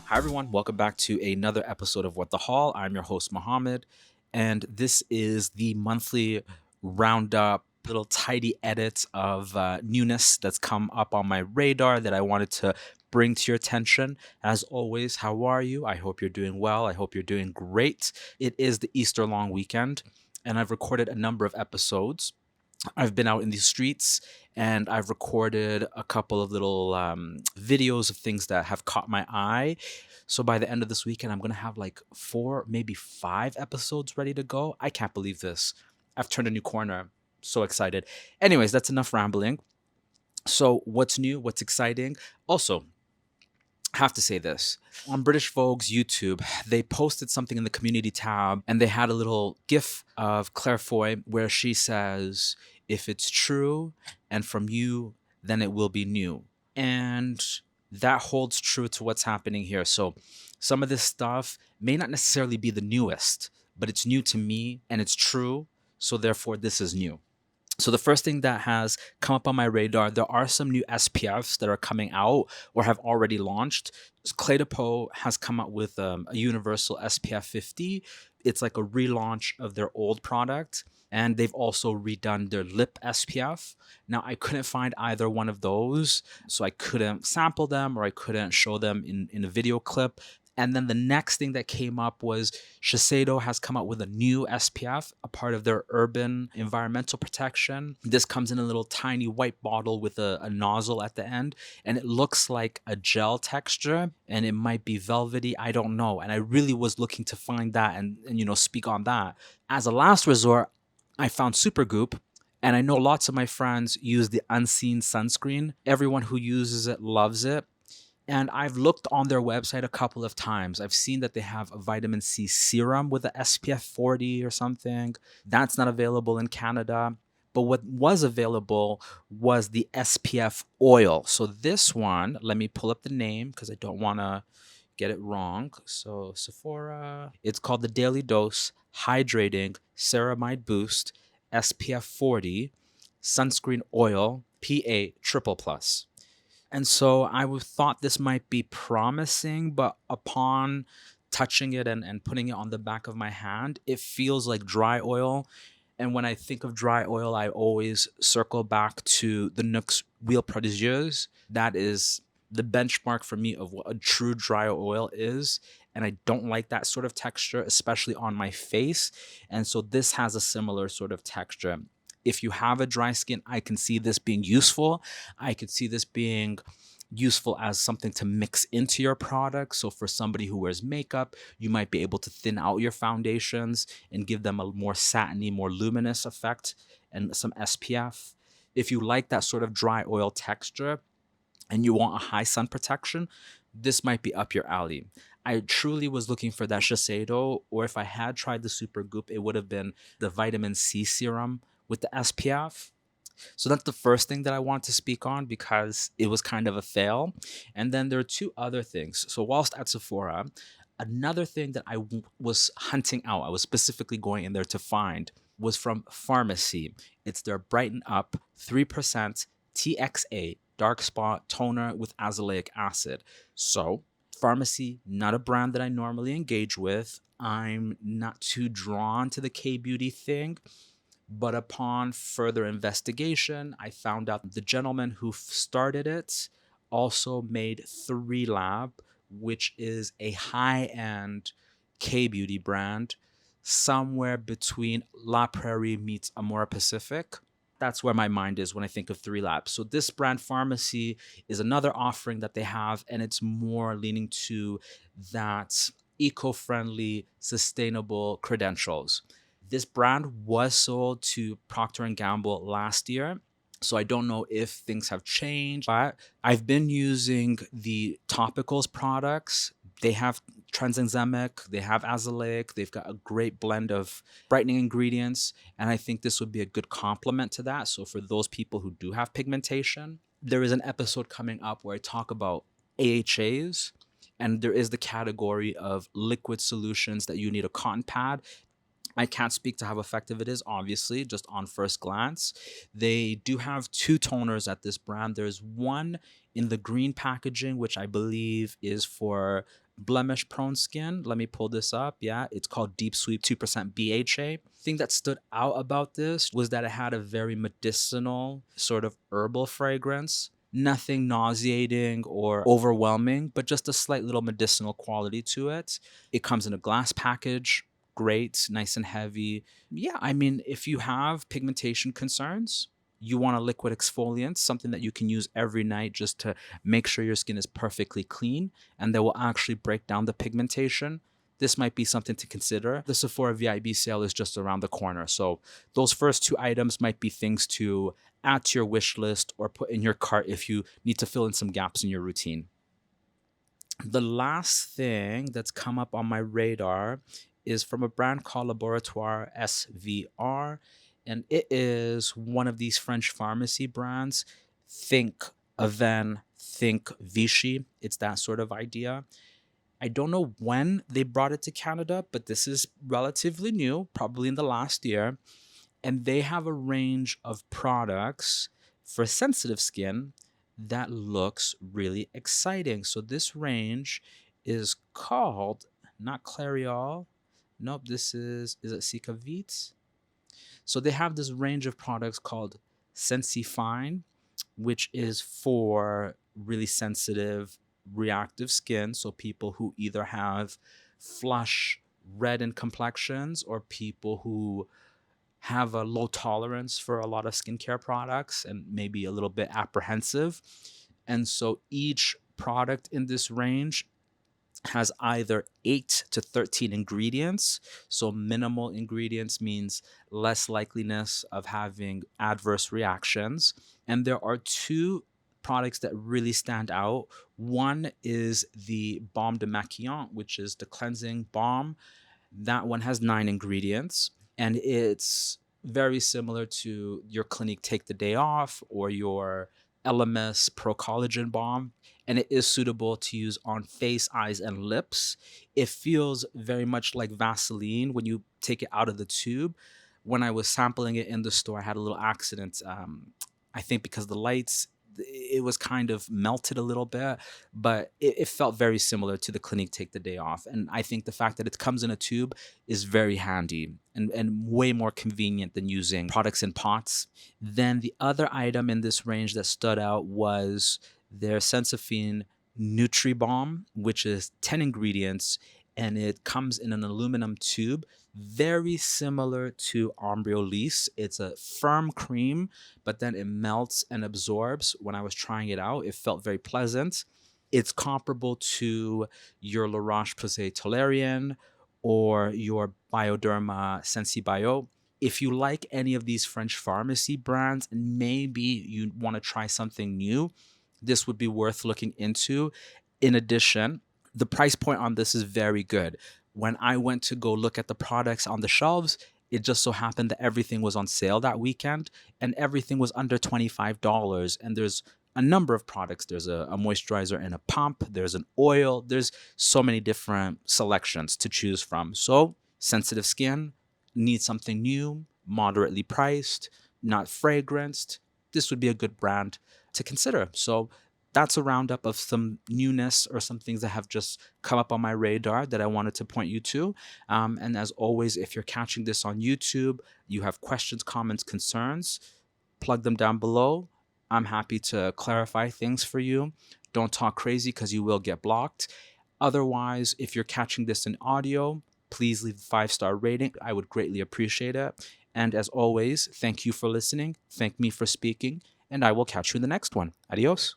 Hi, everyone. Welcome back to another episode of What the Hall. I'm your host, Mohammed, and this is the monthly roundup, little tidy edits of newness that's come up on my radar that I wanted to bring to your attention. As always, how are you? I hope you're doing well. I hope you're doing great. It is the Easter long weekend, and I've recorded a number of episodes. I've been out in the streets and I've recorded a couple of little videos of things that have caught my eye. So by the end of this weekend, I'm going to have like 4, maybe 5 episodes ready to go. I can't believe this. I've turned a new corner. So excited. Anyways, that's enough rambling. So, what's new? What's exciting? Also, have to say this. On British Vogue's YouTube, they posted something in the community tab and they had a little gif of Claire Foy where she says, "If it's true and from you, then it will be new." And that holds true to what's happening here. So some of this stuff may not necessarily be the newest, but it's new to me and it's true. So therefore, this is new. So the first thing that has come up on my radar, there are some new SPFs that are coming out or have already launched. Clé de Peau has come out with a universal SPF 50. It's like a relaunch of their old product. And they've also redone their lip SPF. Now, I couldn't find either one of those, so I couldn't sample them or I couldn't show them in a video clip. And then the next thing that came up was Shiseido has come out with a new SPF, a part of their urban environmental protection. This comes in a little tiny white bottle with a nozzle at the end, and it looks like a gel texture, and it might be velvety. I don't know. And I really was looking to find that and speak on that. As a last resort, I found Supergoop. And I know lots of my friends use the unseen sunscreen. Everyone who uses it loves it. And I've looked on their website a couple of times. I've seen that they have a vitamin C serum with a SPF 40 or something. That's not available in Canada. But what was available was the SPF oil. So this one, let me pull up the name because I don't want to get it wrong. So Sephora, it's called the Daily Dose Hydrating Ceramide Boost SPF 40 Sunscreen Oil PA Triple Plus. And so I thought this might be promising, but upon touching it and putting it on the back of my hand, it feels like dry oil. And when I think of dry oil, I always circle back to the Nuxe Huile Prodigieuse. That is the benchmark for me of what a true dry oil is. And I don't like that sort of texture, especially on my face. And so this has a similar sort of texture. If you have a dry skin, I can see this being useful. I could see this being useful as something to mix into your product. So for somebody who wears makeup, you might be able to thin out your foundations and give them a more satiny, more luminous effect and some SPF. If you like that sort of dry oil texture and you want a high sun protection, this might be up your alley. I truly was looking for that Shiseido, or if I had tried the Supergoop, it would have been the vitamin C serum with the SPF. So that's the first thing that I want to speak on because it was kind of a fail. And then there are 2 other things. So whilst at Sephora, another thing that was hunting out, I was specifically going in there to find, was from Farmacy. It's their Brighten Up 3% TXA dark spot toner with azelaic acid. So Farmacy, not a brand that I normally engage with. I'm not too drawn to the K-beauty thing. But upon further investigation, I found out the gentleman who started it also made 3Lab, which is a high-end K-beauty brand, somewhere between La Prairie meets Amora Pacific. That's where my mind is when I think of 3Lab. So this brand Farmacy is another offering that they have, and it's more leaning to that eco-friendly, sustainable credentials. This brand was sold to Procter & Gamble last year, so I don't know if things have changed, but I've been using the topicals products. They have tranexamic, they have azelaic, they've got a great blend of brightening ingredients, and I think this would be a good complement to that. So for those people who do have pigmentation, there is an episode coming up where I talk about AHAs, and there is the category of liquid solutions that you need a cotton pad. I can't speak to how effective it is, obviously, just on first glance. They do have two toners at this brand. There's one in the green packaging, which I believe is for blemish prone skin. Let me pull this up. Yeah, it's called Deep Sweep 2% BHA. Thing that stood out about this was that it had a very medicinal, sort of herbal fragrance. Nothing nauseating or overwhelming, but just a slight little medicinal quality to it. It comes in a glass package. Great, nice and heavy. Yeah, I mean, if you have pigmentation concerns, you want a liquid exfoliant, something that you can use every night just to make sure your skin is perfectly clean and that will actually break down the pigmentation. This might be something to consider. The Sephora VIB sale is just around the corner. So those first two items might be things to add to your wish list or put in your cart if you need to fill in some gaps in your routine. The last thing that's come up on my radar is from a brand called Laboratoire SVR, and it is one of these French pharmacy brands. Think Aven, think Vichy. It's that sort of idea. I don't know when they brought it to Canada, but this is relatively new, probably in the last year. And they have a range of products for sensitive skin that looks really exciting. So this range is called, not Clariol. Nope, this is it Sikavit? So they have this range of products called Sensifine, which is for really sensitive, reactive skin. So people who either have flush, reddened complexions or people who have a low tolerance for a lot of skincare products and maybe a little bit apprehensive. And so each product in this range has either 8 to 13 ingredients. So minimal ingredients means less likeliness of having adverse reactions. And there are two products that really stand out. One is the Balm de Maquillant, which is the cleansing balm. That one has 9 ingredients, and it's very similar to your Clinique Take the Day Off or your LMS Pro Collagen Balm, and it is suitable to use on face, eyes, and lips. It feels very much like Vaseline when you take it out of the tube. When I was sampling it in the store, I had a little accident. I think because the lights, it was kind of melted a little bit, but it felt very similar to the Clinique Take the Day Off. And I think the fact that it comes in a tube is very handy and way more convenient than using products in pots. Then the other item in this range that stood out was their Sensifine Nutri-Balm, which is 10 ingredients, and it comes in an aluminum tube, very similar to Ombriolis. It's a firm cream, but then it melts and absorbs. When I was trying it out, it felt very pleasant. It's comparable to your La Roche-Posay Toleriane or your Bioderma SensiBio. If you like any of these French pharmacy brands and maybe you want to try something new, this would be worth looking into. In addition, the price point on this is very good. When I went to go look at the products on the shelves, it just so happened that everything was on sale that weekend and everything was under $25. And there's a number of products. There's a moisturizer in a pump. There's an oil. There's so many different selections to choose from. So sensitive skin, need something new, moderately priced, not fragranced. This would be a good brand to consider. So that's a roundup of some newness or some things that have just come up on my radar that I wanted to point you to. And as always, if you're catching this on YouTube, you have questions, comments, concerns, plug them down below. I'm happy to clarify things for you. Don't talk crazy because you will get blocked. Otherwise, if you're catching this in audio, please leave a 5-star rating. I would greatly appreciate it. And as always, thank you for listening. Thank me for speaking. And I will catch you in the next one. Adios.